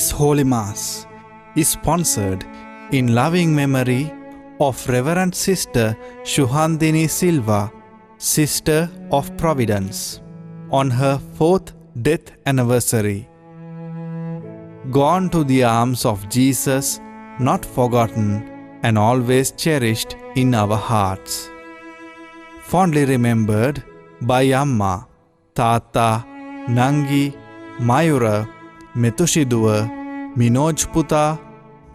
This Holy Mass is sponsored in loving memory of Reverend Sister Shuhandini Silva, Sister of Providence, on her 4th death anniversary. Gone to the arms of Jesus, not forgotten and always cherished in our hearts. Fondly remembered by Amma, Tata, Nangi, Mayura, Metushiduwa, Minoj Puta,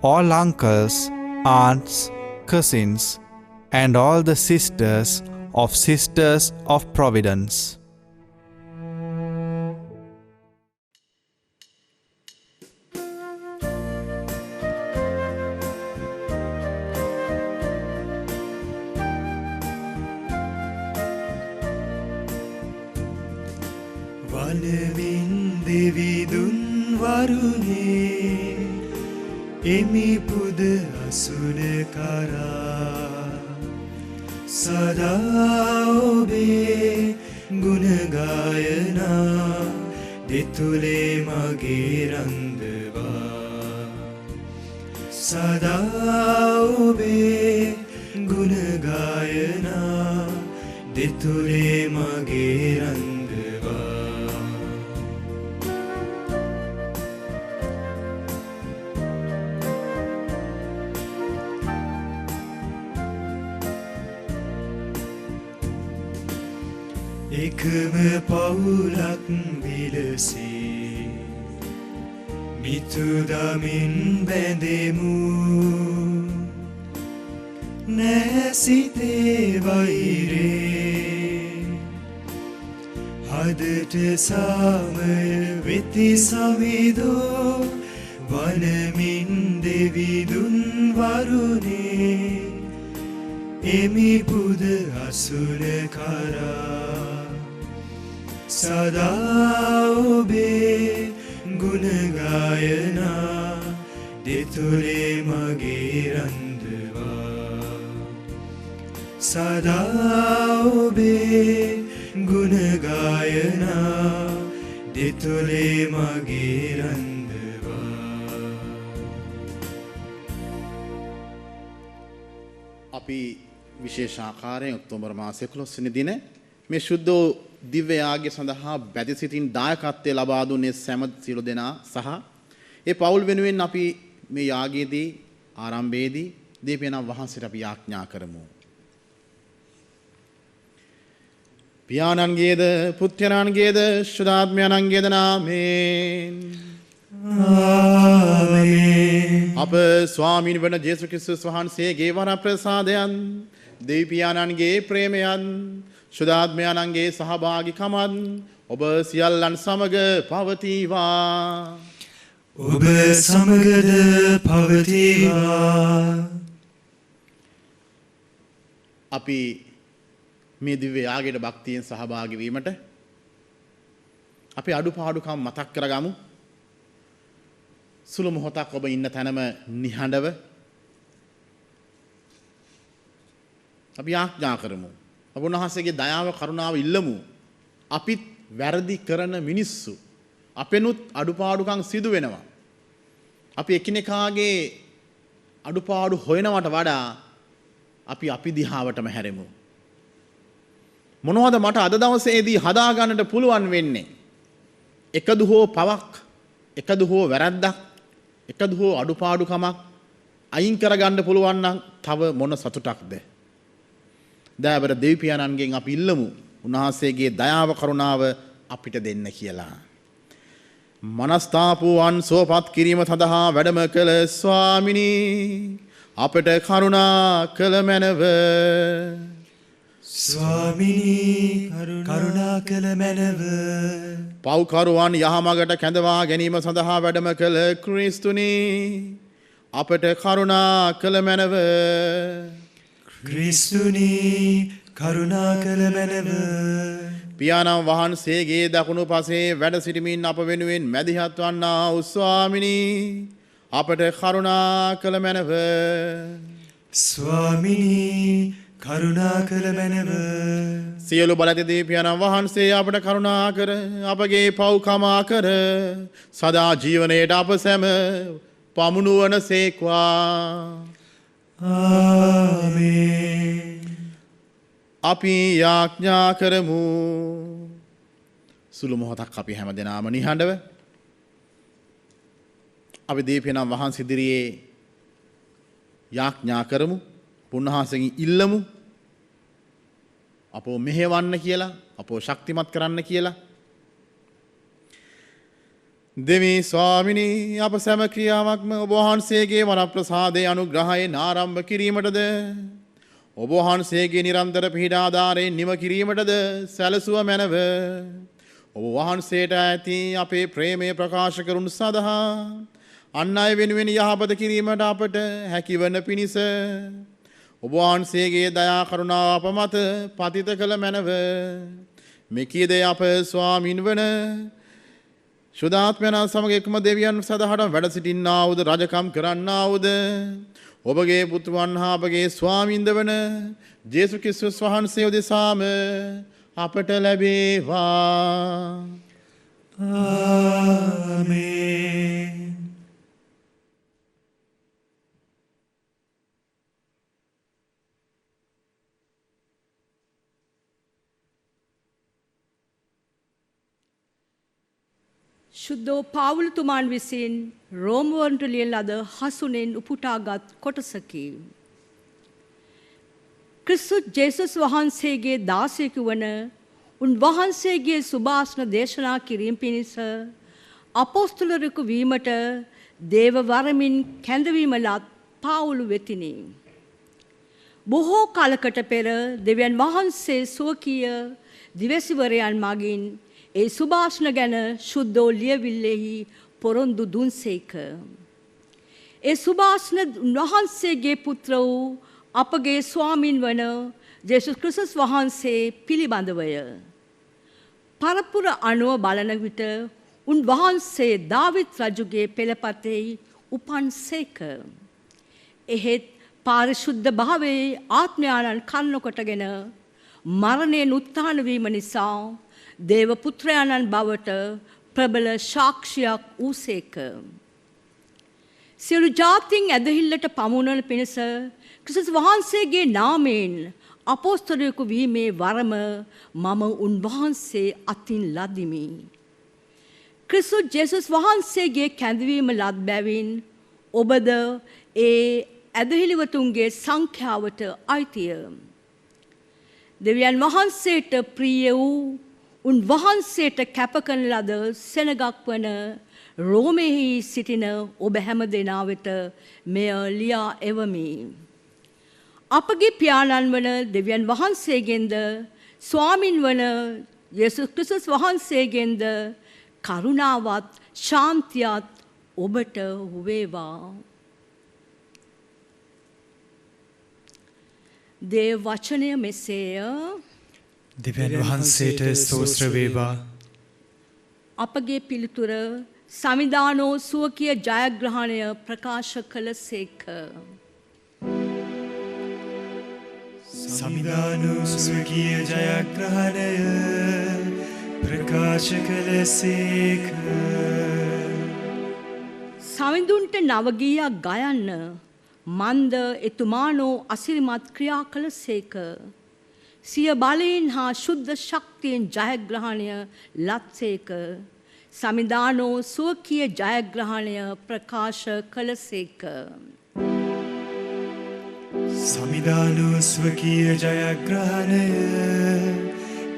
all uncles, aunts, cousins, and all the sisters of Providence. වනවින් දෙවිදුන් වරුනේ එමි පුද අසුන කරා සදා ඔබේ ගුණ ගායනා දෙතුලේ මගේ රඳවා සදා ඔබේ ගුණ ගායනා දෙතුලේ මගේ රඳවා එකම පවුලක් විලසේ මිතුදමින් බැඳෙමු නැසිතේ වෛරේ හදට සාමය වෙති සවිදෝ වනමින් දෙවිදුන් වරුනේ එමි පුද අසුර කරා සදා ඔබේ ගුණ ගායනා දෙතුලේ මගේ රඳවා සදා ඔබේ ගුණ ගායනා දෙතුලේ මගේ රඳවා අපි විශේෂ ආකාරයෙන් ඔක්තෝබර් මාසයේ 11 වෙනි දින මේ ශුද්ධ දිව්‍ය යාගය සඳහා බැඳ සිටින් දායකත්වය ලබා දුන්නේ සෑම සියලු දෙනා සහ ඒ පවුල් වෙනුවෙන් අපි මේ යාගයේදී ආරම්භයේදී දීපේනම් වහන්සේට අපි යාඥා කරමු. පියාණන්ගේද පුත්‍රයන්ගේද ශුද්ධාත්මයන්ගේද නාමයෙන් ආමේන්. අප ස්වාමීන් වන ජේසුස් ක්‍රිස්තුස් වහන්සේගේ වර ප්‍රසාදයන් දෙවි පියාණන්ගේ ප්‍රේමයන් ශුද්ධාත්මයන්ගේ සහභාගීකමත් ඔබ සියල්ලන් සමග පවතිවා. ඔබ සමගද පවතිවා. අපි මේ දිව්‍ය යාගයට භක්තියෙන් සහභාගී වීමට අපි අඩුපාඩුකම් මතක් කරගමු. සුළු මොහොතක් ඔබ ඉන්න තැනම නිහඬව අපි යාඥා කරමු. ඔබ වහන්සේගේ දයාව කරුණාව ඉල්ලමු. අපිත් වැරදි කරන මිනිස්සු. අපෙනුත් අඩුපාඩුකම් සිදු වෙනවා. අපි එකිනෙකාගේ අඩුපාඩු හොයනවට වඩා අපි දිහාවටම හැරෙමු. මොනවද මට අද දවසේදී හදාගන්නට පුළුවන් වෙන්නේ? එකදු හෝ පවක්, එකදු හෝ වැරද්දක්, එකදු හෝ අඩුපාඩුකමක් අයින් කරගන්න පුළුවන් නම් තව මොන සතුටක්ද? දයාබර දෙවි පියාණන්ගෙන් අපි ඉල්ලමු උන්වහන්සේගේ දයාව කරුණාව අපිට දෙන්න කියලා. මනස්තාපුවන් සෝපත් කිරීම සඳහා වැඩම කළ ස්වාමිනී අපට කරුණා කළ මැනව. ස්වාමිනී කරුණා කළ මැනව. පව්කරුවන් යහමගට කැඳවා ගැනීම සඳහා වැඩම කළ ක්‍රිස්තුනී අපට කරුණා කළ මැනව. ක්‍රිස්තුනී කරුණා කළ මැනව. පියාණන් වහන්සේගේ දකුණු පසේ වැඩ සිටමින් අප වෙනුවෙන් මැදිහත් වන්නා වූ ස්වාමිනී අපට කරුණා කළ මැනව. ස්වාමිනී කරුණා කළ මැනව සියලු බලති දීපියණන් වහන්සේ අපට කරුණා කර අපගේ පව් කමා කර සදා ජීවනයට අප සැම පමුණුවන සේක්වා. ආමේන්. අපි යාඥා කරමු. සුළු මොහොතක් අපි හැම දෙනාම නිහඬව අපි දීපියණන් වහන්සේ ඉදිරියේ යාඥා කරමු. උන්වහන්සේගෙන් ඉල්ලමු අපෝ මෙහෙවන්න කියලා, අපෝ ශක්තිමත් කරන්න කියලා. දෙවි ස්වාමිනී, අප සෑම ක්‍රියාවක්ම ඔබ වහන්සේගේ වරප්‍රසාදයේ අනුග්‍රහයෙන් ආරම්භ කිරීමටද, ඔබ වහන්සේගේ නිරන්තර පිහිට ආධාරයෙන් නිම කිරීමටද සැලසුව මැනව. ඔබ වහන්සේට ඇති අපේ ප්‍රේමය ප්‍රකාශ කරුණු සඳහා අන් අය වෙනුවෙන් යහපත කිරීමට අපට හැකිවන පිණිස ඔබ වහන්සේගේ දයා කරුණාව අප මත පතිත කළ මැනව. මෙකී දේ අප ස්වාමින් වන ශුද්ධාත්මයන් සමග එක්ම දෙවියන් සදහට වැඩ සිටින්නාවුද, රජකම් කරන්නාවුද ඔබගේ පුතුන් හා අපගේ ස්වාමින්ද වන ජේසුස් ක්‍රිස්තුස් වහන්සේ උදෙසාම අපට ලැබේවා. ආමේන්. ශුද්ධෝ පාවුලතුමාන් විසින් රෝමවන්ට ලියන ලද හසුනෙන් උපුටාගත් කොටසකි. ක්‍රිස්තුස් ජේසුස් වහන්සේගේ දාසයෙකු වන උන්වහන්සේගේ සුභාෂණ දේශනා කිරීම පිණිස අපොස්තලයෙකු වීමට දේව වරමින් කැඳවීම ලත් පාවුලු වෙතිනි. බොහෝ කාලකට පෙර දෙවියන් වහන්සේ ස්වකීය දිවසිවරයන් මගින් ඒ සුභාෂණ ගැන ශුද්ධෝ ලියවිල්ලෙහි පොරොන්දු දුන්සේක. ඒ සුභාෂණ උන්වහන්සේගේ පුත්‍ර වූ අපගේ ස්වාමින් වන ජේසුස් ක්‍රිස්තුස් වහන්සේ පිළිබඳවය. පරපුර අනුව බලන විට උන්වහන්සේ දාවිත් රජුගේ පෙළපතෙහි උපන්සේක. එහෙත් පාරිශුද්ධ භාවයේ ආත්මයාණන් කන්නකොටගෙන මරණයෙන් උත්ථාන වීම නිසා දේව පුත්‍රයාණන් බවට ප්‍රබල සාක්ෂියක් වූසේක. සියලු ජාතීන් ඇදහිල්ලට පමුණවන පිණිස ක්‍රිස්තුස් වහන්සේගේ නාමයෙන් අපොස්තලයෙකු වීමේ වරම මම උන්වහන්සේ අතින් ලදිමි. ක්‍රිස්තුස් ජේසුස් වහන්සේගේ කැඳවීම ලත් බැවින් ඔබද ඒ ඇදහිලිවතුන්ගේ සංඛ්‍යාවට අයිතිය. දෙවියන් වහන්සේට ප්‍රිය වූ උන්වහන්සේට කැපකන ලද සෙනගක් වන රෝමෙහි සිටින ඔබ හැම දෙනා වෙත මෙය ලියා එවමි. අපගේ පියාණන් වන දෙවියන් වහන්සේගෙන්ද ස්වාමින් වන යේසුස් ක්‍රිස්තුස් වහන්සේගෙන්ද කරුණාවත් ශාන්තියත් ඔබට වේවා. දේව වචනය මෙසේය. දෙවියන් වහන්සේට ස්තෝත්‍ර වේවා. අපගේ පිළිතුර සමිදානෝ සුවකීය ජයග්‍රහණය ප්‍රකාශ කළ සේක. සමිදානෝ සුවකීය ජයග්‍රහණය ප්‍රකාශ කළ සේක. සමිඳුන්ට නවගීයක් ගයන්න මන්ද එතුමානෝ අසිරිමත් ක්‍රියා කළ සේක. සිය බලයෙන් හා ශුද්ධ ශක්තියෙන් ජයග්‍රහණය ලත්සේක. සමිදානෝ සුවකීය ජයග්‍රහණය ප්‍රකාශ කළ සේක. සමිදානෝ ස්වකීය ජයග්‍රහණය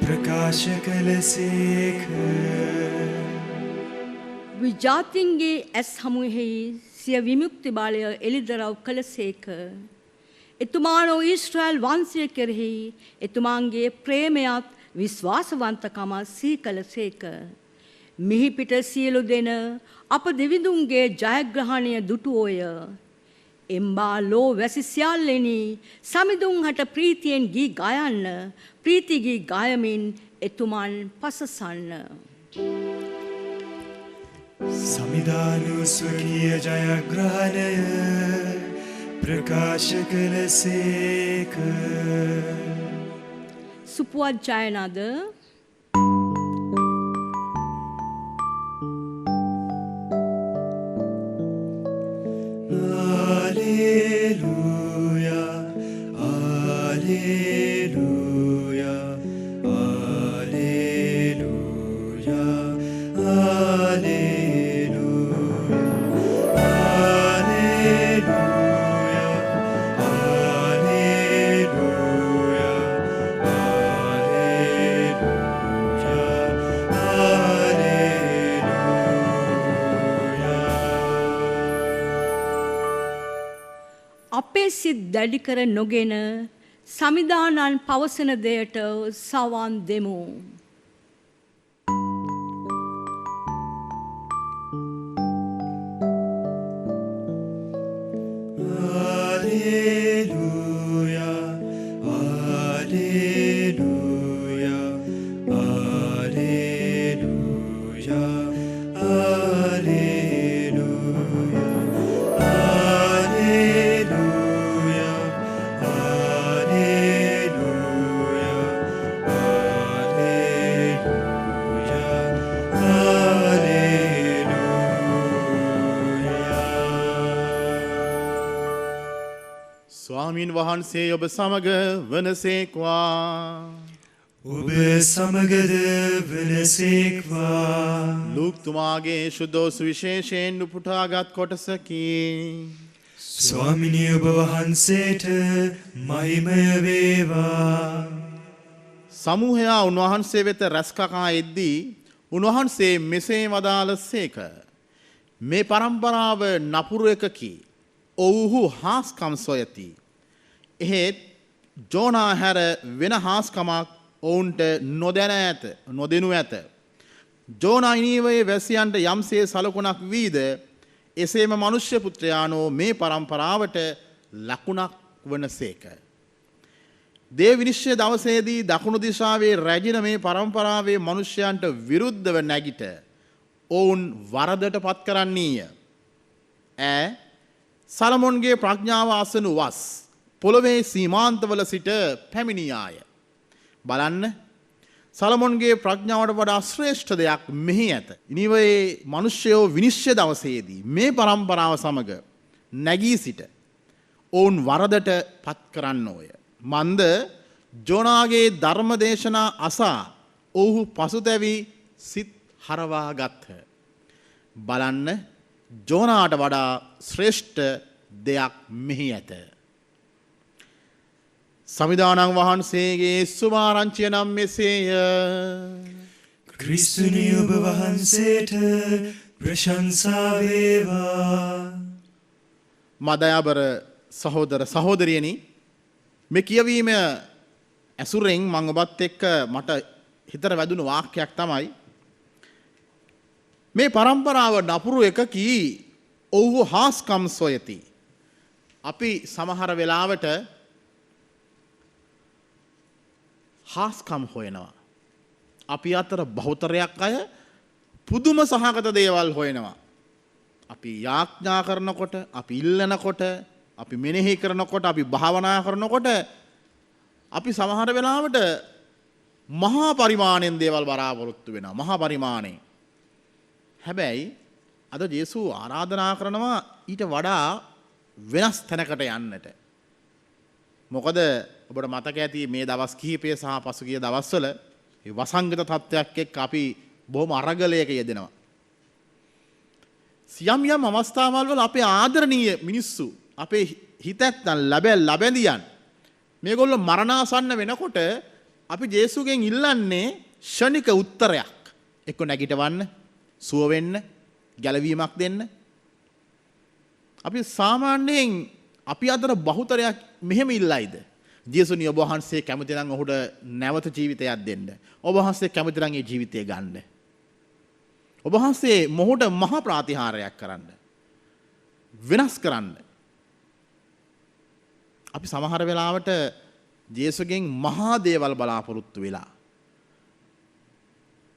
ප්‍රකාශ කළ සේක. විජාතින්ගේ ඇස් හමුවෙහි සිය විමුක්ති බලය එළිදරව් කළ සේක. එතුමානෝ ඊශ්‍රායල් වංශය කෙරෙහි එතුමාන්ගේ ප්‍රේමයත් විශ්වාසවන්තකමත් සිහි කළ සේක. මිහි පිට සියලු දෙන අප දෙවිඳුන්ගේ ජයග්‍රහණය දුටුවෝය. එම්බා ලෝ වැසි සියල්ලෙනි සමිඳුන් හට ප්‍රීතියෙන් ගී ගයන්න, ප්‍රීති ගී ගයමින් එතුමන් පසසන්න. සමිදානෝ ස්වකීය ජයග්‍රහණය ප්‍රකාශ කළසේක සුපුවත් ජයනද Alleluia, Alleluia, Alleluia, Alleluia, Alleluia, Alleluia, අපේ සිත් දැඩි කර නොගෙන සමිදානන් පවසන දෙයට සවන් දෙමු. Alleluia, Alleluia, Alleluia, Alleluia, Alleluia, ස්වාමීන් වහන්සේ ඔබ සමග වනසේක්වා. ඔබ සමගද වනසේක්වා. ලූක්තුමාගේ ශුද්ධෝසු විශේෂයෙන් උපුටාගත් කොටසකි. ස්වාමිනිය ඔබ වහන්සේට මහිමය වේවා. සමූහයා උන්වහන්සේ වෙත රැස්කකා එද්දී උන්වහන්සේ මෙසේ වදාළසේක. මේ පරම්පරාව නපුරු එකකි. ඔවුහු හාස්කම් සොයති. එහෙත් ජෝනා හැර වෙන හාස්කමක් ඔවුන්ට නොදෙනු ඇත. ජෝනා නිනීවයේ වැසියන්ට යම්සේ සලකුණක් වීද එසේම මනුෂ්‍ය පුත්‍රයානෝ මේ පරම්පරාවට ලකුණක් වනසේක. දේව විනිශ්චය දවසේදී දකුණු දිශාවේ රැජින මේ පරම්පරාවේ මනුෂ්‍යයන්ට විරුද්ධව නැගිට ඔවුන් වරදට පත් කරන්නීය. සලමොන්ගේ ප්‍රඥාව අසනු වස් පොළොවේ සීමාන්තවල සිට පැමිණියාය. බලන්න සලමොන්ගේ ප්‍රඥාවට වඩා ශ්‍රේෂ්ඨ දෙයක් මෙහි ඇත. නිවයේ මනුෂ්‍යයෝ විනිශ්චය දවසේදී මේ පරම්පරාව සමග නැගී සිට ඔවුන් වරදට පත් කරන්නෝය. මන්ද ජෝනාගේ ධර්ම දේශනා අසා ඔවුහු පසුතැවි සිත් හරවා ගත්හ. බලන්න ජෝනාට වඩා ශ්‍රේෂ්ඨ දෙයක් මෙහි ඇත. සමිදානන් වහන්සේගේ සුභාරංචිය නම් මෙසේය. ක්‍රිස්තුනි ඔබ වහන්සේට ප්‍රශංසා වේවා. මදයාබර සහෝදර සහෝදරියනි, මේ කියවීම ඇසුරෙන් මම ඔබත් එක්ක මට හිතට වැදුණු වාක්‍යයක් තමයි මේ පරම්පරාව නපුරු එකකි ඔව්හු හාස්කම් සොයති. අපි සමහර වෙලාවට හාස්කම් හොයනවා. අපි අතර බහුතරයක් අය පුදුම සහගත දේවල් හොයනවා. අපි යාඥා කරනකොට, අපි ඉල්ලනකොට, අපි මෙනෙහි කරනකොට, අපි භාවනා කරනකොට අපි සමහර වෙලාවට මහා පරිමාණයෙන් දේවල් බලාපොරොත්තු වෙනවා. මහා පරිමාණයෙන්. හැබැයි අද ජේසු ආරාධනා කරනවා ඊට වඩා වෙනස් තැනකට යන්නට. මොකද ඔබට මතක ඇති මේ දවස් කිහිපය සහ පසුගිය දවස්වල මේ වසංගත තත්ත්වයක් එක්ක අපි බොහොම අරගලයක යෙදෙනවා. යම් අවස්ථාවල් වල අපේ ආදරණීය මිනිස්සු, අපේ හිතැත්තන් ලැබැඳියන් මේගොල්ලෝ මරණාසන්න වෙනකොට අපි ජේසුගෙන් ඉල්ලන්නේ ෂණික උත්තරයක්. එක්ක නැගිටවන්න, සුව වෙන්න, ගැලවීමක් දෙන්න. අපි සාමාන්‍යයෙන් අපි අතර බහුතරයක් මෙහෙම ඉල්ලයිද? ජේසුනි ඔබ වහන්සේ කැමති නම් ඔහුට නැවත ජීවිතයක් දෙන්න. ඔබ වහන්සේ කැමති නම් ඒ ජීවිතය ගන්න. ඔබ වහන්සේ මොහුට මහා ප්‍රාතිහාරයක් කරන්න. වෙනස් කරන්න. අපි සමහර වෙලාවට ජේසුගෙන් මහා දේවල් බලාපොරොත්තු වෙලා.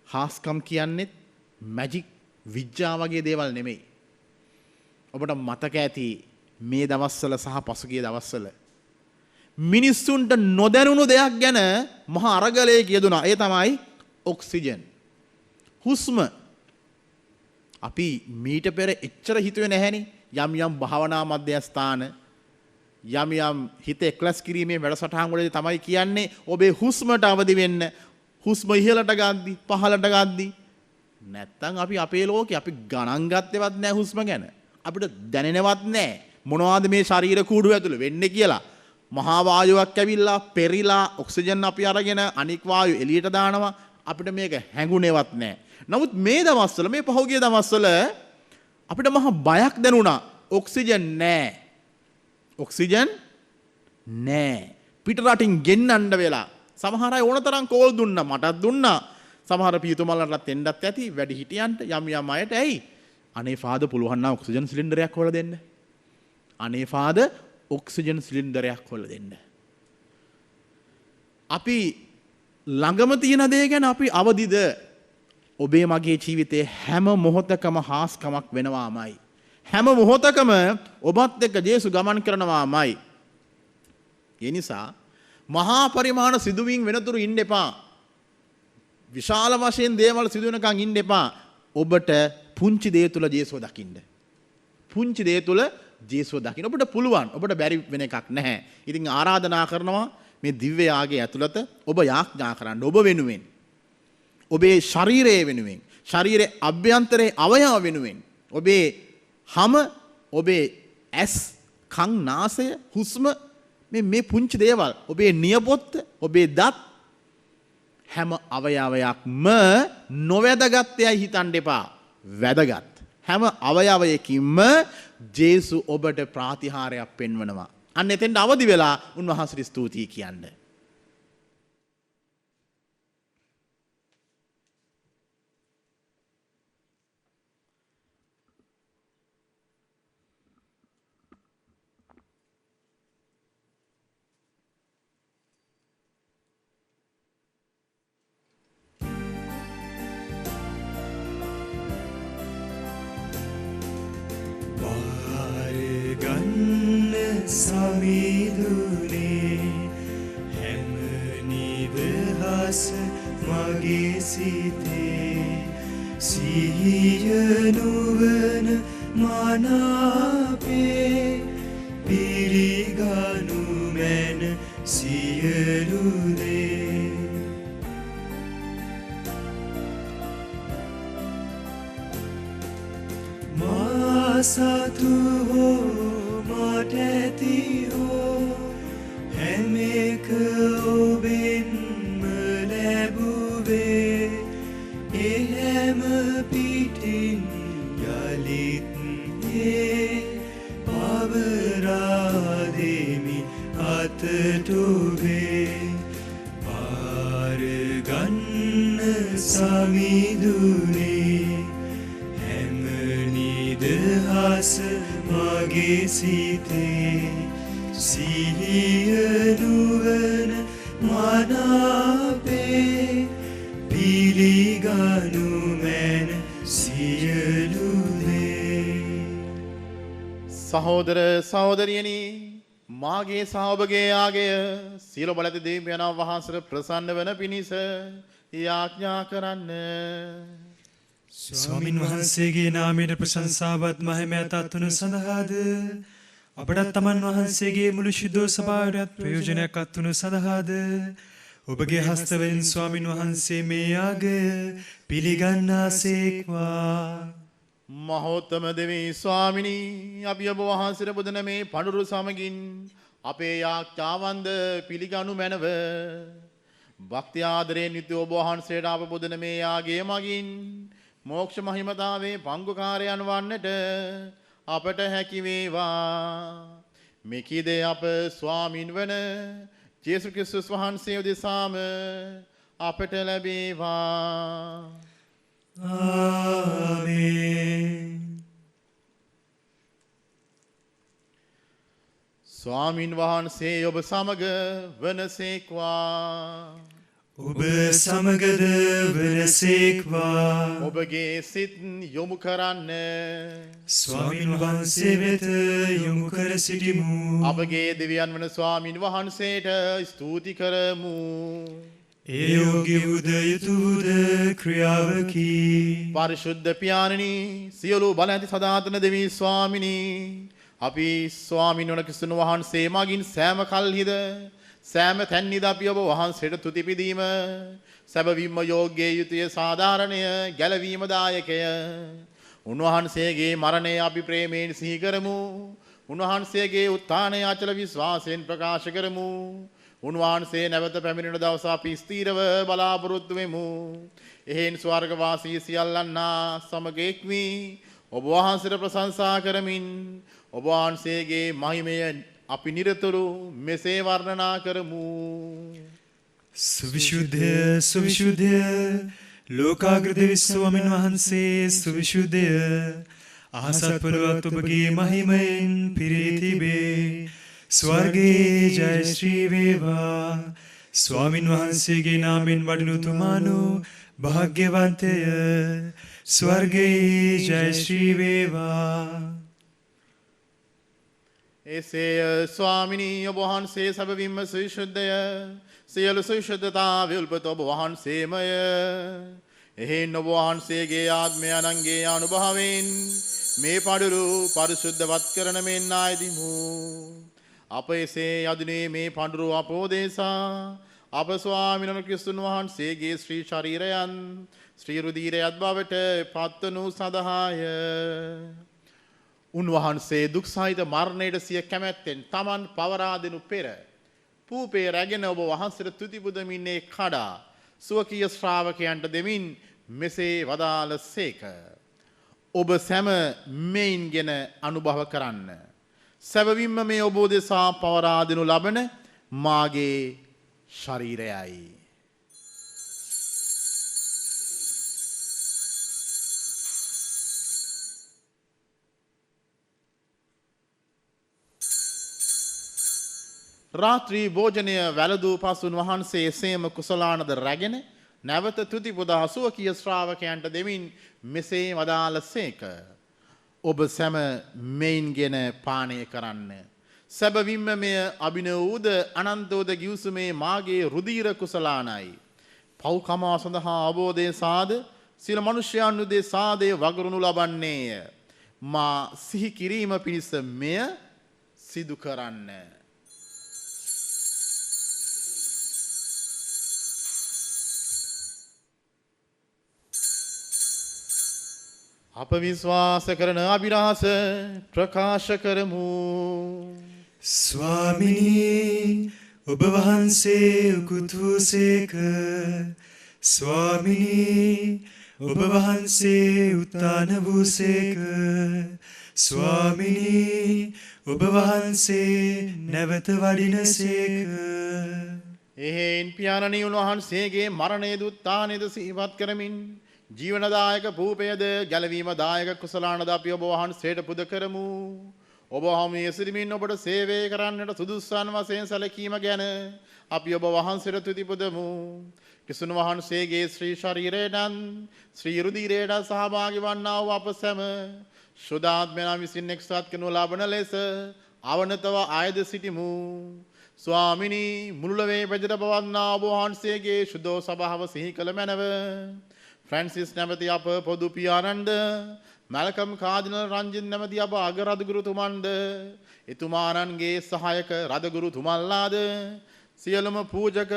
හාස්කම් කියන්නේත් මැජික් විද්‍යාව වගේ දේවල් නෙමෙයි. ඔබට මතක ඇති මේ දවස්වල සහ පසුගිය දවස්වල මිනිස්සුන්ට නොදැනුණු දෙයක් ගැන මහා අරගලයේ කියදුනා. ඒ තමයි ඔක්සිජන්. හුස්ම. අපි මීට පෙර එච්චර හිතුවේ නැහැනේ. යම් යම් භාවනා මධ්‍යස්ථාන යම් යම් හිත එක්ලස් කිරීමේ වැඩසටහන් වලදී තමයි කියන්නේ ඔබේ හුස්මට අවදි වෙන්න. හුස්ම ඉහළට ගද්දි පහළට ගද්දි නැත්තම් අපි අපේ ලෝකේ අපි ගණන් ගත්තේවත් නැහැ හුස්ම ගැන. අපිට දැනෙනවත් නැහැ මොනවද මේ ශරීර කූඩුව ඇතුළේ වෙන්නේ කියලා. මහා වායුවක් ඇවිල්ලා පෙරිලා ඔක්සිජන් අපි අරගෙන අනික් වායු එළියට දානවා. අපිට මේක හැඟුණේවත් නැහැ. නමුත් මේ දවස්වල මේ පහුගිය දවස්වල අපිට මහා බයක් දැනුණා. ඔක්සිජන් නැහැ. ඔක්සිජන් නැහැ. පිට රටින් ගෙන්නන්න වෙලා. සමහර අය ඕන තරම් කෝල් දුන්නා. මටත් දුන්නා. සමහර පියතුමල්ලන්ටත් එන්නත් ඇති. වැඩි හිටියන්ට යම් යම් අයට ඇයි? අනේ ෆාදර් පුළුවන් නම් ඔක්සිජන් සිලින්ඩරයක් හොයලා දෙන්න. අනේ ෆාදර් ඔක්සිජන් සිලින්ඩරයක් හොයලා දෙන්න. අපි ළඟම තියෙන දේ ගැන අපි අවදිද? ඔබේ මගේ ජීවිතයේ හැම මොහොතකම හාස්කමක් වෙනවාමයි. හැම මොහොතකම ඔබත් එක්ක ජේසු ගමන් කරනවාමයි. ඒ නිසා මහා පරිමාණ සිදුවීම් වෙනතුරු ඉන්න එපා. විශාල වශයෙන් දේවල් සිදු වෙනකන් ඉන්න එපා. ඔබට පුංචි දේ තුල ජේසුව දකින්න. පුංචි දේ තුල ජේසුව දකින්න ඔබට පුළුවන්. ඔබට බැරි වෙන එකක් නැහැ. ඉතින් ආරාධනා කරනවා මේ දිව්‍ය යාගයේ ඇතුළත ඔබ යාඥා කරන්න. ඔබ වෙනුවෙන්. ඔබේ ශරීරයේ වෙනුවෙන්. ශරීරයේ අභ්‍යන්තරයේ අවයව වෙනුවෙන්. ඔබේ හම, ඔබේ ඇස්, කන්, නාසය, හුස්ම මේ පුංචි දේවල්. ඔබේ නියපොත්ත, ඔබේ දත් හැම අවයවයක්ම නොවැදගත්යයි හිතන්න එපා. වැදගත්. හැම අවයවයකින්ම ජේසු ඔබට ප්‍රාතිහාරයක් පෙන්වනවා. අන්න එතෙන්ට අවදි වෙලා උන්වහන්සේට ස්තුතියි කියන්න. සමිදුනේ හැම නිදහස මගේ සිතේ සිහිය නුවණ මනාපේ පිළිගනු මැන සියලු දේ මා සතු හෝ මට ඇති හෝ හැම එක ඔබෙන්ම ලැබුවේ ඒ හැම පිටින් යලිත් ඒ පවරා දෙමි අතට ඔබේ පාර ගන්න සමිදුනේ හැම නිදහස මගේ සිතේ සිහිය නුවණ මනාපේ පිළිගනු මැන සියලු දේ. සහෝදර සහෝදරියනි මාගේ සහ ඔබගේ යාගය සියලු බලති දෙවියන් වහන්සේට ප්‍රසන්න වන පිණිස යාඥා කරන්න. ස්වාමින් වහන්සේගේ නාමයට ප්‍රශංසාවත් මහිමයත් අත්වනු සඳහාද අපටත් තමන් වහන්සේගේ මුළු ශුද්ධ සභාවටත් ප්‍රයෝජනයක් අත්වනු සඳහාද ඔබගේ හස්තවලින් ස්වාමින් වහන්සේ මේ යාගය පිළිගන්නාසේක්වා. මහෝත්තම දෙවි ස්වාමිනී අපි ඔබ වහන්සේට පුදන මේ පඬුරු සමගින් අපේ යාඥාවන්ද පිළිගනු මැනව. භක්ති ආදරයෙන් යුතු ඔබ වහන්සේට අප පුදන මේ යාගය මගින් මෝක්ෂ මහිමතාවේ පංගුකාරයන් වන්නට අපට හැකි වේවා. මෙකී දේ අප ස්වාමින් වන ජේසු ක්‍රිස්තුස් වහන්සේ උදෙසාම අපට ලැබේවා. ආමේන්. ස්වාමින් වහන්සේ ඔබ සමග වනසේක්වා. ඔබ සමගද වනසේක්වා. ඔබගේ සිත් යොමු කරන්න. ස්වාමින් වහන්සේ වෙත යොමු කර සිටිමු. අපගේ දෙවියන් වන ස්වාමින් වහන්සේට ස්තුති කරමු. ඒ යෝග්‍ය වූද යුතු වූද ක්‍රියාවකි. පරිශුද්ධ පියාණනි, සියලු බල ඇති සදාතන දෙවි ස්වාමිනී, අපි ස්වාමින් වන ක්‍රිස්තුන් වහන්සේ මගින් සෑම කල්හිද සෑම තැන්හිද අපි ඔබ වහන්සේට තුති පිදීම සැබවින්ම යෝග්‍ය යුතුය, සාධාරණය, ගැලවීම දායකය. උන්වහන්සේගේ මරණය අපි ප්‍රේමයෙන් සිහි කරමු. උන්වහන්සේගේ උත්ථානය අචල විශ්වාසයෙන් ප්‍රකාශ කරමු. උන්වහන්සේ නැවත පැමිණෙන දවස අපි ස්ථීරව බලාපොරොත්තු වෙමු. එහෙන් ස්වර්ගවාසී සියල්ලන්නා සමග එක්වි ඔබ වහන්සේට ප්‍රශංසා කරමින් ඔබ වහන්සේගේ මහිමය අපි නිරතුරු මෙසේ වර්ණනා කරමු. සුවිශුද්ධය සුවිශුද්ධය, ලෝකාග්‍ර දෙවි ස්වාමින් වහන්සේ සුවිශුද්ධය. අහසත් පොළොවත් ඔබගේ මහිමයෙන් පිරී තිබේ. ස්වර්ගයේ ජය ශ්‍රී වේවා. ස්වාමින් වහන්සේගේ නාමෙන් වඩිනු තුමාණු භාග්‍යවන්තය. ස්වර්ගයේ ජය ශ්‍රී වේවා. එසේය ස්වාමිනී, ඔබ වහන්සේ සැබවින්ම සවිශුද්ධය. සියලු සවිශුද්ධතාව උල්පත ඔබ වහන්සේමය. එහෙන් ඔබ වහන්සේගේ ආත්මය අනන්ගේ අනුභවයෙන් මේ පඩුරු පරිශුද්ධවත් කරන මෙන් ආයදිමු. අප එසේ යදුනේ මේ පඬුරු අපෝදේසා අප ස්වාමීන් වහන්සේ ක්‍රිස්තුන් වහන්සේගේ ශ්‍රී ශරීරයන් ශ්‍රී රුධිරයත් බවට පත්වනු සඳහාය. උන්වහන්සේ දුක් සහිත මරණයට සිය කැමැත්තෙන් තමන් පවරා දෙනු පෙර පූපේ රැගෙන ඔබ වහන්සේට තුති පුදමින්නේ කඩා සුවකීය ශ්‍රාවකයන්ට දෙමින් මෙසේ වදාළසේක. ඔබ සැම මෙයින්ගෙන අනුභව කරන්න. සැබවින්ම මේ ඔබ දෙසා පවරා දෙනු ලබන මාගේ ශරීරයයි. රාත්‍රී භෝජනය වැළඳූ පසුන් වහන්සේ එසේම කුසලානද රැගෙන නැවත තුති පුදා සුවකීය ශ්‍රාවකයන්ට දෙමින් මෙසේ වදාළසේක. ඔබ සැම මෙයින්ගෙන පානය කරන්න. සැබවින්ම මෙය අභිනවූද අනන්තෝද ගිවිසුමේ මාගේ රුධීර කුසලානයි. පව්කමා සඳහා අවබෝධය සාද සියල මනුෂ්‍යයන් උදෙසාද වගුරුණු ලබන්නේය. මා සිහි කිරීම පිණිස මෙය සිදු කරන්න. අප විශ්වාස කරන අභිරහස ප්‍රකාශ කරමු. ස්වාමිනී, ඔබ වහන්සේ උකුත් වූසේක. ස්වාමිනී, ඔබ වහන්සේ උත්ථාන වූසේක. ස්වාමිනී, ඔබ වහන්සේ නැවත වඩිනසේක. එහෙන් පියාණනි, උන්වහන්සේගේ මරණයද උත්ථානයද සිහිපත් කරමින් ජීවනදායක පූපයද ගැලවීමදායක කුසලානද අපි ඔබ වහන්සේට පුද කරමු. ඔබ හමුවේ සිටමින් ඔබට සේවය කරන්නට සුදුස්සන් වශයෙන් සැලකීම ගැන අපි ඔබ වහන්සේට තුති පුදමු. ක්‍රිස්තුන් වහන්සේගේ ශ්‍රී ශරීරයටත් ශ්‍රී රුධිරයටත් සහභාගී වන්නා වූ අප සැම ශුද්ධාත්මයන් විසින් එක්සත් කරනු ලබන ලෙස අවනතව ආයද සිටිමු. ස්වාමිනී, මුළුලවේ බෙදට පවත්නා ඔබ වහන්සේගේ ශුද්ධ සභාව සිහි කළ මැනව. ෆ්‍රැන්සිස් නැමැති අප පොදු පියාණන්ද, මැල්කම් කාදිනල් රංජින් නැමැති අප අගරදුගුරුතුමන්ද, එතුමාණන්ගේ සහායක රදගුරුතුමන්ලාද, සියලුම පූජක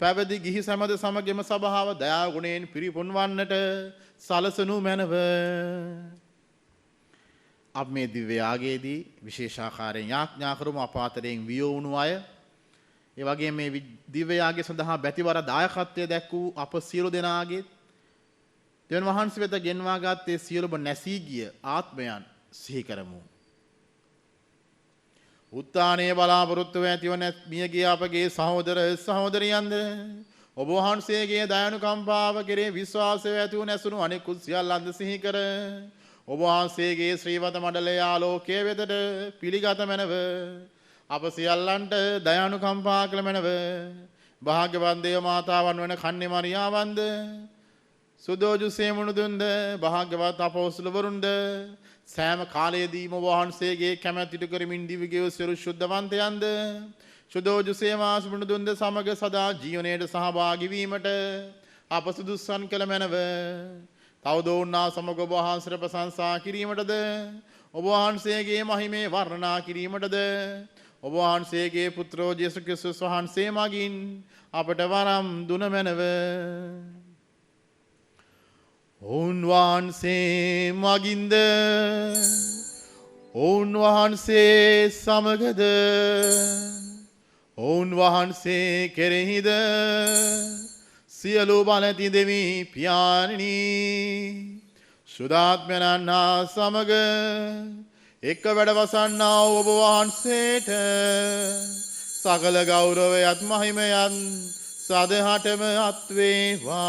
පැවිදි ගිහි සැමද සමගම සභාව දයා ගුණයෙන් පිරිපුන් වන්නට සලසනු මැනව. අප මේ දිව්‍ය යාගයේදී විශේෂාකාරයෙන් යාඥා කරමු අප අතරින් වියෝ වුණු අය, ඒ වගේම මේ දිව්‍ය යාගය සඳහා බැතිවර දායකත්වය දැක්වූ අප සියලු දෙනාගේ දෙවියන් වහන්සේ වෙත ගෙන්වා ගත්තේ සියලුම නැසී ගිය ආත්මයන් සිහි කරමු. උත්ථානයේ බලාපොරොත්තු ඇතිව මියගිය අපගේ සහෝදර සහෝදරියන්ද ඔබ වහන්සේගේ දයානුකම්පාව කෙරේ විශ්වාසය ඇතිව නැසුණු අනෙකුත් සියල්ලන්ද සිහි කර ඔබ වහන්සේගේ ශ්‍රීවත මණ්ඩලයේ ආලෝකයේ වෙතට පිළිගත මැනව. අප සියල්ලන්ට දයානුකම්පා කළ මැනව. භාග්‍යවත් දේව මාතාවන් වන කන්නේ මරියාවන්ද සුදෝජුසේ මුණුදුන්ද භාග්‍යවත් අපොස්තලවරුන්ද සෑම කාලයේදීම වහන්සේගේ කැමැත්ත ඉටු කරමින් දිවිගෙව සියලු ශුද්ධවන්තයන්ද සුදෝජුසේ මාස් මුණුදුන්ද සමග සදා ජීවනයේ සහභාගී වීමට අප සුදුස්සන් කළ මැනව. තවදෝන්නා සමග ඔබ වහන්සේට ප්‍රශංසා කිරීමටද ඔබ වහන්සේගේ මහිමේ වර්ණනා කිරීමටද ඔබ වහන්සේගේ පුත්‍රෝ යේසුස් ක්‍රිස්තුස් වහන්සේ මගින් අපට වරම් දුන මැනව. ඔවුන් වහන්සේ මගින්ද ඔවුන් වහන්සේ සමගද ඔවුන් වහන්සේ කෙරෙහිද සියලු බලති දෙවි පියාණනි සුදාත්මයන්න් හා සමග එක් වැඩවසන්නා ඔබ වහන්සේට සකල ගෞරවයත් මහිමයත් සදහටම අත්වේවා.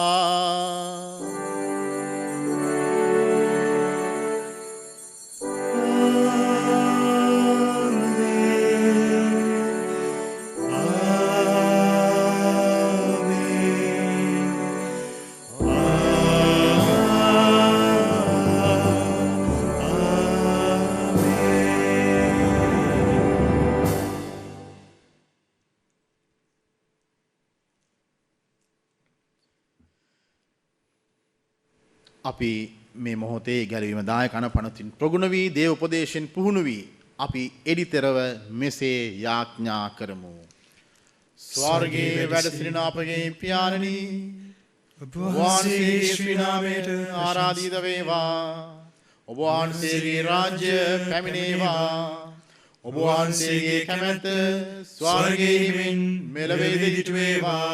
අපි මේ මොහොතේ ගැලවීම දායක අනපනතින් ප්‍රගුණ වී දේව උපදේශයෙන් පුහුණු වී අපි එඩිතරව මෙසේ යාඥා කරමු. ස්වර්ගයේ වැඩ සිටින අපගේ පියාණනි ඔබ වහන්සේගේ ශ්‍රී නාමයට ආරාධිත වේවා. ඔබ වහන්සේගේ රාජ්‍ය පැමිණේවා. ඔබ වහන්සේගේ කැමැත්ත ස්වර්ගයේ හිමින් මෙලොවේදී සිදු වේවා.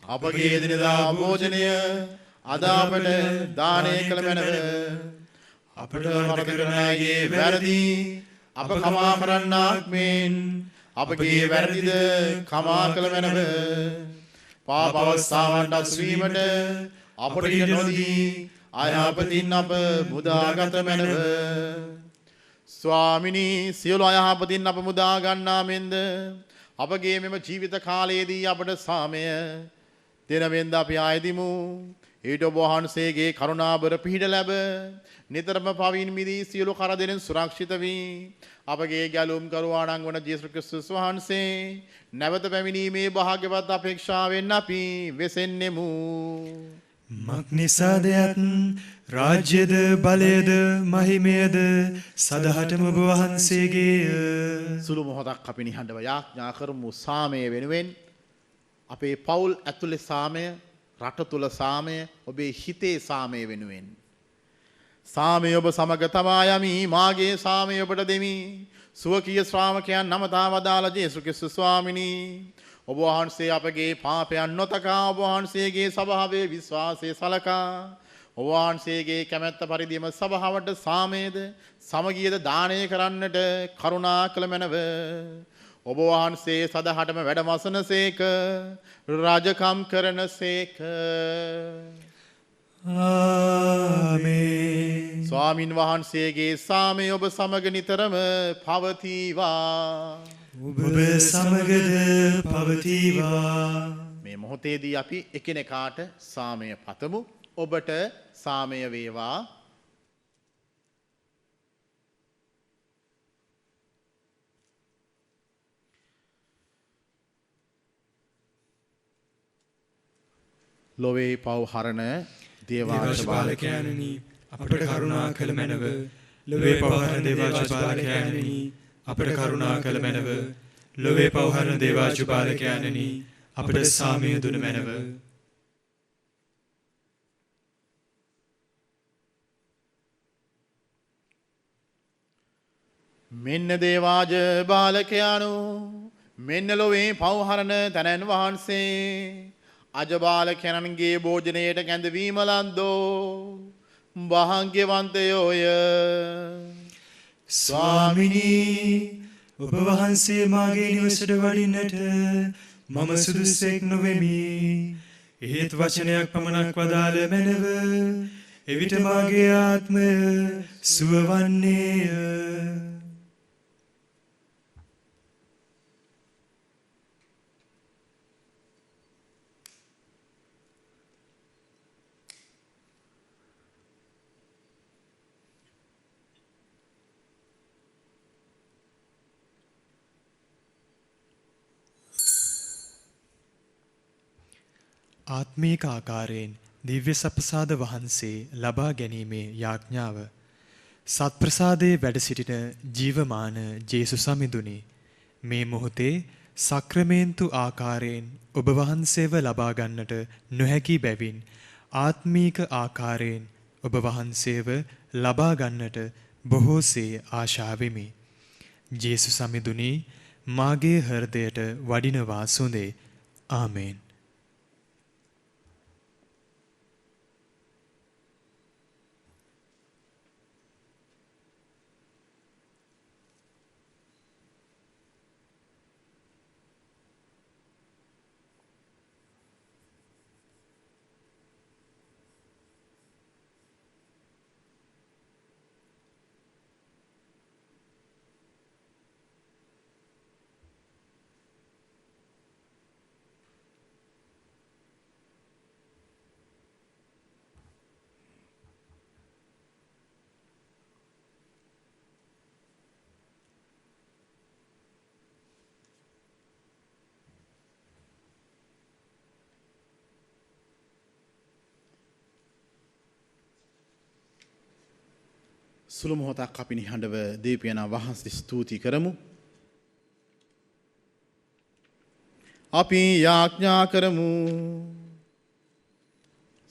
අපගේ දිනදා භෝජනය අද අපට දානය කළ මැනව. අපට වරද කරන අයගේ වැරදි අප කමා කරන්නාක් මෙන් අපගේ වැරදිද කමා කළ මැනව. පාප අවස්ථාවන්ට අසුවීමට අපට ඉඩ නොදී අයහපතින් අප මුදාගත මැනව. ස්වාමිනී සියලු අයහපතින් අප මුදා ගන්නා මෙන්ද අපගේ මෙම ජීවිත කාලයේදී අපට සාමය දෙනවෙන්ද අපි ආයදිමු. ඊට ඔබ වහන්සේගේ කරුණාබර පිහිට ලැබ නිතරම පවින් මිදී සියලු කරදරෙන් සුරක්ෂිත වී අපගේ ගැලුම් කරුවාණන් වන යේසුස් ක්‍රිස්තුස් වහන්සේ නැවත පැමිණීමේ භාග්‍යවත් අපේක්ෂාවෙන් අපි වෙසෙන්නෙමු. මක්නිසාදයත් රාජ්‍යද බලයද මහිමයද සදහටම ඔබ වහන්සේගේය. සුළු මොහොතක් අපි නිහඬව යාඥා කරමු සාමය වෙනුවෙන්. අපේ පවුල් ඇතුලේ සාමය, රට තුල සාමය, ඔබේ හිතේ සාමය වෙනුවෙන්. සාමය ඔබ සමග තමා යමි, මාගේ සාමය ඔබට දෙමි. සුවකීය ශ්‍රාවකයන් නමතා වදාළ යේසුස් ක්‍රිස්තුස් ස්වාමිනී, ඔබ වහන්සේ අපගේ පාපයන් නොතකා ඔබ වහන්සේගේ සභාවේ විශ්වාසය සලකා ඔබ වහන්සේගේ කැමැත්ත පරිදිම සභාවට සාමයද සමගියද දානය කරන්නට කරුණා කළ මැනව. ඔබ වහන්සේ සදහටම වැඩමසන සේක, රජකම් කරන සේක. ආමේන්. ස්වාමින් වහන්සේගේ සාමය ඔබ සමග නිතරම පවතිවා. ඔබ සමගද පවතිවා. මේ මොහොතේදී අපි එකිනෙකාට සාමය පතමු. ඔබට සාමය වේවා. ලොවේ පව් හරණ දේවාංශ බාලකයන්නි, අපට කරුණා කළ මැනව. ලොවේ පව් හරණ දේවාංශ බාලකයන්නි, අපට කරුණා කළ මැනව. ලොවේ පව් හරණ දේවාංශ බාලකයන්නි, අපට සාමය දුන මැනව. මෙන්න දේවාජ බාලකයානු, මෙන්න ලොවේ පව් හරණ තැනැන් වහන්සේ අජබාලකයන්ගේ භෝජනයට කැඳවීම ලද්දෝ භාග්‍යවන්තයෝය. ස්වාමිනී, ඔබ වහන්සේ මාගේ නිවසට වඩින්නට මම සුදුස්සෙක් නොවෙමි. ඒත් වචනයක් පමණක් වදාළ මැනව. එවිට මාගේ ආත්මය සුවවන්නේය. ආත්මීක ආකාරයෙන් දිව්‍ය සප්‍රසාද වහන්සේ ලබා ගැනීමේ යාඥාව. සත්ප්‍රසාදයේ වැඩ සිටින ජීවමාන ජේසු සමිඳුනි, මේ මොහොතේ සක්‍රමේන්තු ආකාරයෙන් ඔබ වහන්සේව ලබා ගන්නට නොහැකි බැවින් ආත්මීක ආකාරයෙන් ඔබ වහන්සේව ලබා ගන්නට බොහෝසේ ආශා වෙමි. ජේසු සමිඳුනි, මාගේ හෘදයට වඩිනවා සුඳේ. ආමේන්. සුළු මොහොතක් අපි නිහඬව දීපයනා වහන්සේ ස්තුති කරමු. අපි යාඥා කරමු.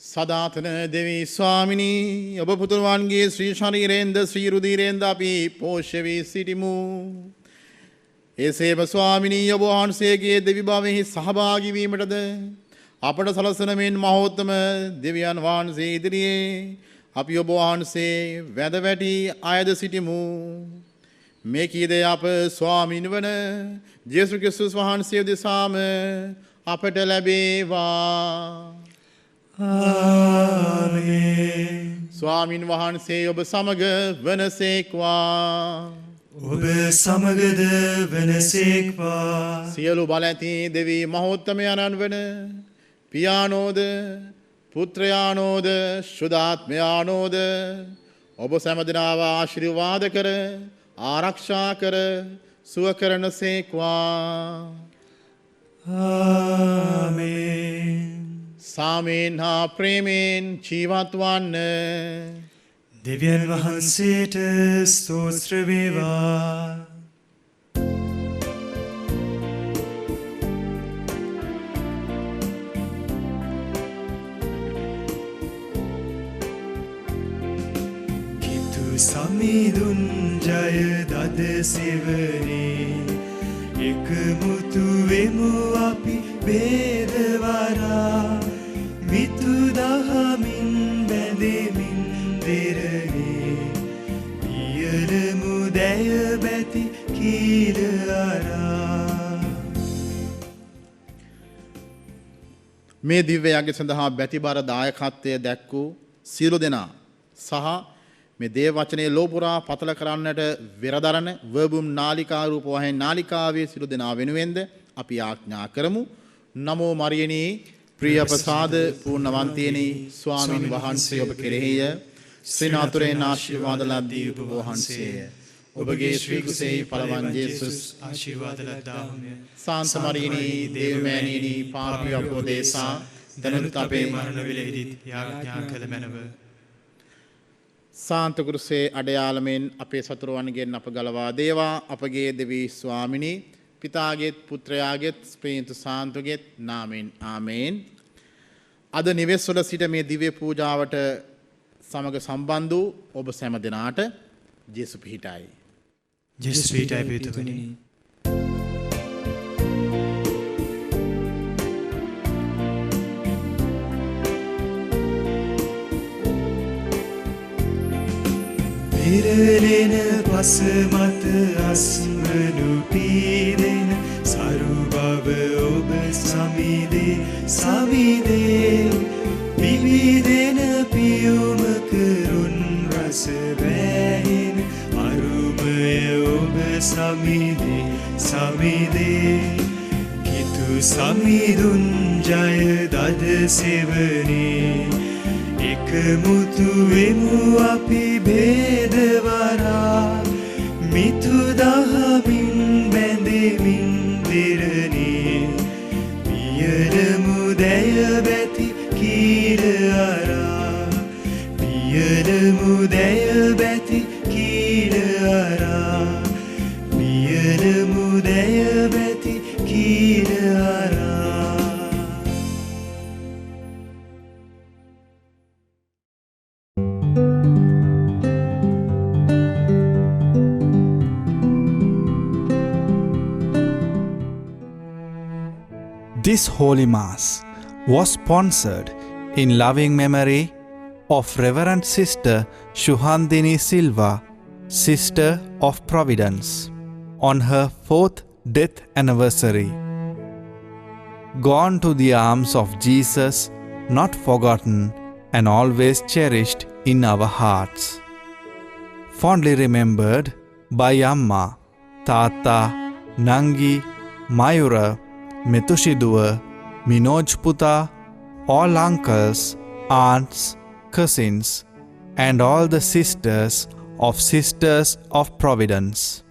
සදාතන දෙවි ස්වාමිනී, ඔබ පුතුරුවන්ගේ ශ්‍රී ශරීරයෙන්ද ශ්‍රී රුධිරයෙන්ද අපි පෝෂ්‍ය වී සිටිමු. එසේම ස්වාමිනී, ඔබ වහන්සේගේ දෙවි භාවයෙහි සහභාගී වීමටද අපට සලසන මෙන් මහෝත්තම දෙවියන් වහන්සේ ඉදිරියේ අපි ඔබ වහන්සේ වැඳ වැටි අයද සිටිමු. මේ කීදේ අප ස්වාමීන් වන ජේසුස් ක්‍රිස්තුස් වහන්සේ දෙසාම අපට ලැබේවා. ආමේන්. ස්වාමීන් වහන්සේ ඔබ සමග වනසේක්වා. ඔබ සමගද වනසේක්වා. සියලු බල ඇති දෙවි මහෝත්තමයන්න් වන පියානෝද පුත්‍රයානෝද ශුද්ධාත්මයානෝද ඔබ සැමදිනාව ආශිර්වාද කර ආරක්ෂා කර සුව කරන සේක්වා. ආමේන්. සාමයෙන් හා ප්‍රේමයෙන් ජීවත් වන්න. දෙවියන් වහන්සේට ස්තෝත්‍ර වේවා. සමිඳුන් ජය දද සෙවනේ එකමුතු වෙමු අපි වේදවරා මිතු දහමින් බැඳෙමින් දෙරනේ පියලමු දැය බැති කීල අරා. මේ දිව්‍ය යග්ගය සඳහා බැතිබර දායකත්වය දැක්වූ සියලු දෙනා සහ මේ දේව වචනේ ලෝපුරා පතල කරන්නට වෙරදරන වර්බුම් නාලිකා රූප වහින් නාලිකාවේ සිළු දෙනා වෙනුවෙන්ද අපි ආඥා කරමු. නමෝ මරියනී ප්‍රිය ප්‍රසාද පූර්ණවන්තියනී ස්වාමින් වහන්සේ ඔබ කෙරෙහිය. ශ්‍රීනාතුරේන ආශිර්වාද ලද්දී ඔබ වහන්සේය. ඔබගේ ශ්‍රී කුසෙහි පළවන් ජේසුස් ආශිර්වාද ලද්දාහුය. සාන්ත මරියනී දේවමෑණියනි පාපී අපෝදේසා දනුත් අපේ මරණ වේලෙහිදී යාඥා කළ මැනව. සාන්ත කුරුසේ අඩයාලමෙන් අපේ සතුරුවන්ගෙන් අප ගලවා දේවා. අපගේ දෙවි ස්වාමිනී පිතාගේත් පුත්‍රයාගේත් ස්පේන්තු සාන්තුගේත් නාමෙන් ආමේන්. අද නිවෙස්වල සිට මේ දිව්‍ය පූජාවට සමග සම්බන්ධ වූ ඔබ සැම දෙනාට ජේසු පිහිටයි. ජේසු පිහිටයි පිටුතුනි. පෙරලෙන පස මත අස්වනු පීදෙන සරු බව ඔබ සමිදේ සමිදේ විවිධෙන පියුම කරුන් රස වැහෙන අරුමය ඔබ සමිදේ සමිදේ කිතු සමිදුන් ජය දද සෙවනේ එකමුතු වෙමු අපි බේදවරා මිතු දහමින් බැඳෙමින් දෙරනේ පියලමු දැය බැති මුදය බැති කීර අරා පියන මුදය බැති කීර අරා This Holy Mass was sponsored in loving memory of Reverend Sister Shuhandini Silva, Sister of Providence, on her 4th death anniversary. Gone to the arms of Jesus, not forgotten and always cherished in our hearts. Fondly remembered by Amma, Tata, Nangi, Mayura, Metushiduwa, Minoj Puta, all uncles, aunts, cousins, and all the sisters of Providence.